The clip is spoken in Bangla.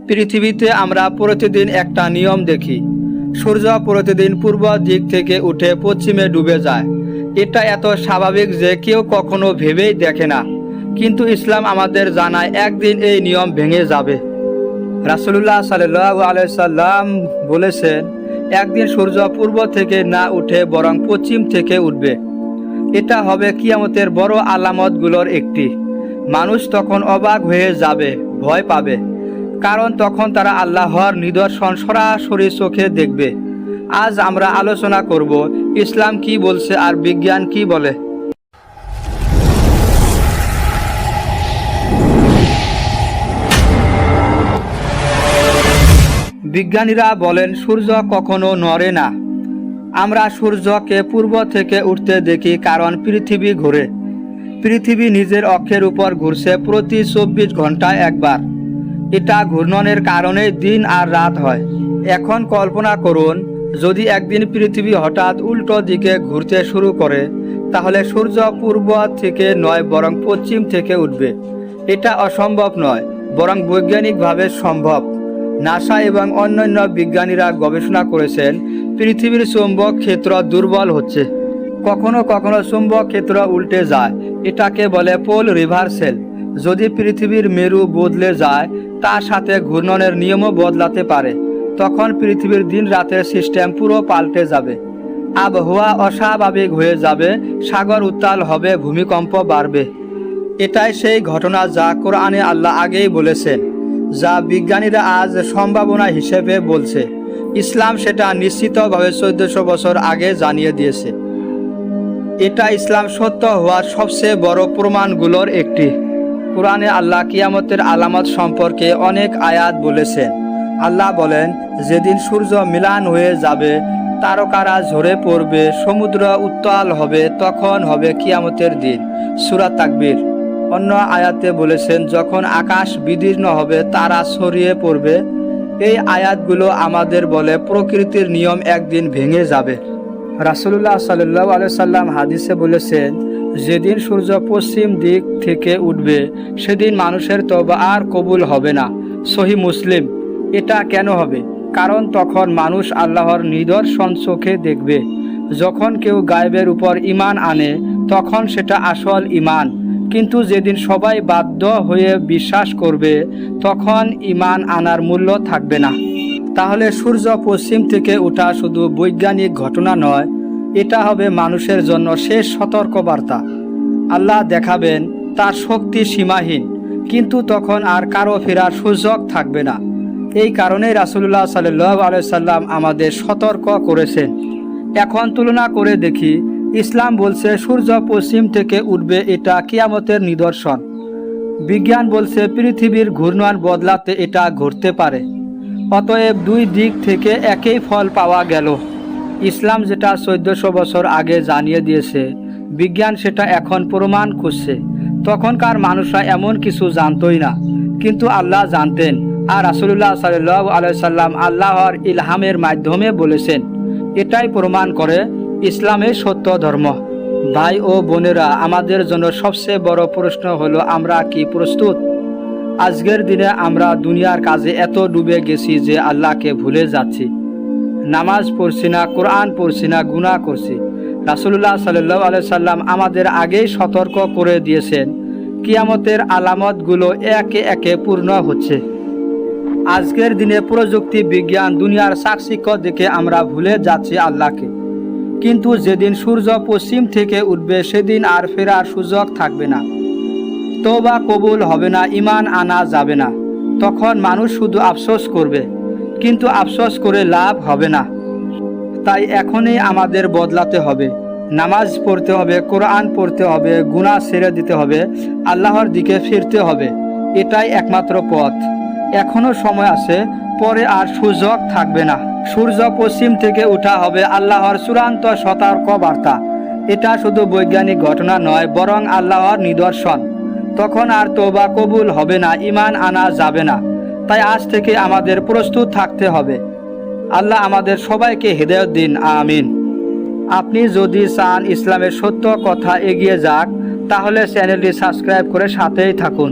পৃথিবীতে আমরা প্রতিদিন একটা নিয়ম দেখি, সূর্য প্রতিদিন পূর্ব দিক থেকে উঠে পশ্চিমে ডুবে যায়। এটা এত স্বাভাবিক যে কেউ কখনো ভেবেই দেখে না, কিন্তু ইসলাম আমাদের জানায় একদিন এই নিয়ম ভেঙে যাবে। রাসূলুল্লাহ সাল্লাল্লাহু আলাইহি সাল্লাম বলেছেন, একদিন সূর্য পূর্ব থেকে না উঠে বরং পশ্চিম থেকে উঠবে। এটা হবে কিয়ামতের বড় আলামতগুলোর একটি। মানুষ তখন অবাক হয়ে যাবে, ভয় পাবে, কারণ তখন তারা আল্লাহর নিদর্শন সরাসরি চোখে দেখবে। আজ আমরা আলোচনা করব ইসলাম কি বলছে আর বিজ্ঞান কি বলে। বিজ্ঞানীরা বলেন সূর্য কখনো নড়ে না। আমরা সূর্যকে পূর্ব থেকে উঠতে দেখি কারণ পৃথিবী ঘোরে। পৃথিবী নিজের অক্ষের উপর ঘুরছে প্রতি 24 ঘন্টায় একবার। এটা ঘূর্ণনের কারণে দিন আর রাত হয়। এখন কল্পনা করুন, যদি একদিন পৃথিবী হঠাৎ উল্টো দিকে ঘুরতে শুরু করে, তাহলে সূর্য পূর্ব থেকে নয় বরং পশ্চিম থেকে উঠবে। এটা অসম্ভব নয়, বরং বৈজ্ঞানিকভাবে সম্ভব। নাসা এবং অন্যান্য বিজ্ঞানীরা গবেষণা করেছেন পৃথিবীর চৌম্বক ক্ষেত্র দুর্বল হচ্ছে। কখনো কখনো চুম্বক ক্ষেত্র উল্টে যায়, এটাকে বলে পোল রিভার্সেল। যদি পৃথিবীর মেরু বদলে যায়, তার সাথে ঘূর্ণনের নিয়মও বদলাতে পারে। তখন পৃথিবীর দিন রাতের সিস্টেম পুরো পাল্টে যাবে। আবহাওয়া অস্বাভাবিক হয়ে যাবে, সাগর উত্তাল হবে, ভূমিকম্প বাড়বে। এটাই সেই ঘটনা যা কোরআনে আল্লাহ আগেই বলেছেন, যা বিজ্ঞানীরা আজ সম্ভাবনা হিসেবে বলছে। ইসলাম সেটা নিশ্চিতভাবে 1400 বছর আগে জানিয়ে দিয়েছে। এটা ইসলাম সত্য হওয়ার সবচেয়ে বড় প্রমাণগুলোর একটি। কোরআনে আল্লাহ কিয়ামতের আলামত সম্পর্কে অনেক আয়াত বলেছেন। আল্লাহ বলেন, যেদিন সূর্য মিলান হয়ে যাবে, তারকারা ঝরে পড়বে, সমুদ্র উত্তাল হবে, তখন হবে কিয়ামতের দিন। সূরা তাকবীর। অন্য আয়াতে বলেছেন, যখন আকাশ বিদীর্ণ হবে, তারা ছড়িয়ে পড়বে। এই আয়াতগুলো আমাদের বলে প্রকৃতির নিয়ম একদিন ভেঙে যাবে। রাসূলুল্লাহ সাল্লাল্লাহু আলাইহি সাল্লাম হাদিসে বলেছেন, যেদিন সূর্য পশ্চিম দিক থেকে উঠবে, সেদিন মানুষের তওবা আর কবুল হবে না। সহিহ মুসলিম। এটা কেন হবে? কারণ তখন মানুষ আল্লাহর নিদর্শন চোখে দেখবে। যখন কেউ গায়েবের উপর ঈমান আনে, তখন সেটা আসল ঈমান। কিন্তু যেদিন সবাই বাধ্য হয়ে বিশ্বাস করবে, তখন ঈমান আনার মূল্য থাকবে না। তাহলে সূর্য পশ্চিম থেকে ওঠা শুধু বৈজ্ঞানিক ঘটনা নয়, এটা হবে মানুষের জন্য শেষ সতর্কবার্তা। আল্লাহ দেখাবেন তার শক্তি সীমাহীন, কিন্তু তখন আর কারো ফেরার সুযোগ থাকবে না। এই কারণেই রাসূলুল্লাহ সাল্লাল্লাহু আলাইহি সাল্লাম আমাদের সতর্ক করেছেন। এখন তুলনা করে দেখি, ইসলাম বলছে সূর্য পশ্চিম থেকে উঠবে, এটা কিয়ামতের নিদর্শন। বিজ্ঞান বলছে পৃথিবীর ঘূর্ণন বদলাতে এটা ঘটতে পারে। অতএব দুই দিক থেকে একই ফল পাওয়া গেল। ইসলাম যেটা 1400 বছর আগে জানিয়ে দিয়েছে, বিজ্ঞান সেটা এখন প্রমাণ খুঁজছে। তখনকার মানুষরা এমন কিছু জানতই না, কিন্তু আল্লাহ জানতেন। আর রাসূলুল্লাহ সাল্লাল্লাহু আলাইহি সাল্লাম আল্লাহর ইলহামের মাধ্যমে বলেছেন। এটাই প্রমাণ করে ইসলামের সত্য ধর্ম। ভাই ও বোনেরা, আমাদের জন্য সবচেয়ে বড় প্রশ্ন হলো, আমরা কি প্রস্তুত? আজকের দিনে আমরা দুনিয়ার কাজে এত ডুবে গেছি যে আল্লাহকে ভুলে যাচ্ছি। নামাজ পড়ছি না, কোরআন পড়ছি না, গুনাহ করছি। রাসূলুল্লাহ সাল্লাল্লাহু আলাইহি সাল্লাম আমাদের আগেই সতর্ক করে দিয়েছেন, কিয়ামতের আলামতগুলো একে একে পূর্ণ হচ্ছে। আজকের দিনে প্রযুক্তি বিজ্ঞান দুনিয়ার চাকচিক্য দেখে আমরা ভুলে যাচ্ছি আল্লাহকে। কিন্তু যেদিন সূর্য পশ্চিম থেকে উঠবে, সেদিন আর ফেরার সুযোগ থাকবে না। তওবা কবুল হবে না, ঈমান আনা যাবে না। তখন মানুষ শুধু আফসোস করবে, কিন্তু আফসোস করে লাভ হবে না। তাই এখনই আমাদের বদলাতে হবে। নামাজ পড়তে হবে, কোরআন পড়তে হবে, গুনাহ ছেড়ে দিতে হবে, আল্লাহর দিকে ফিরতে হবে। এটাই একমাত্র পথ। এখনো সময় আছে, পরে আর সুযোগ থাকবে না। সূর্য পশ্চিম থেকে ওঠা হবে আল্লাহর চূড়ান্ত সতর্ক বার্তা। এটা শুধু বৈজ্ঞানিক ঘটনা নয়, বরং আল্লাহর নিদর্শন। তখন আর তওবা কবুল হবে না, ঈমান আনা যাবে না। তাই আজ থেকে আমাদের প্রস্তুত থাকতে হবে। আল্লাহ আমাদের সবাইকে হেদায়েত দিন, আমিন। আপনি যদি চান ইসলামের সত্য কথা এগিয়ে যাক, তাহলে চ্যানেলটি সাবস্ক্রাইব করে সাথেই থাকুন।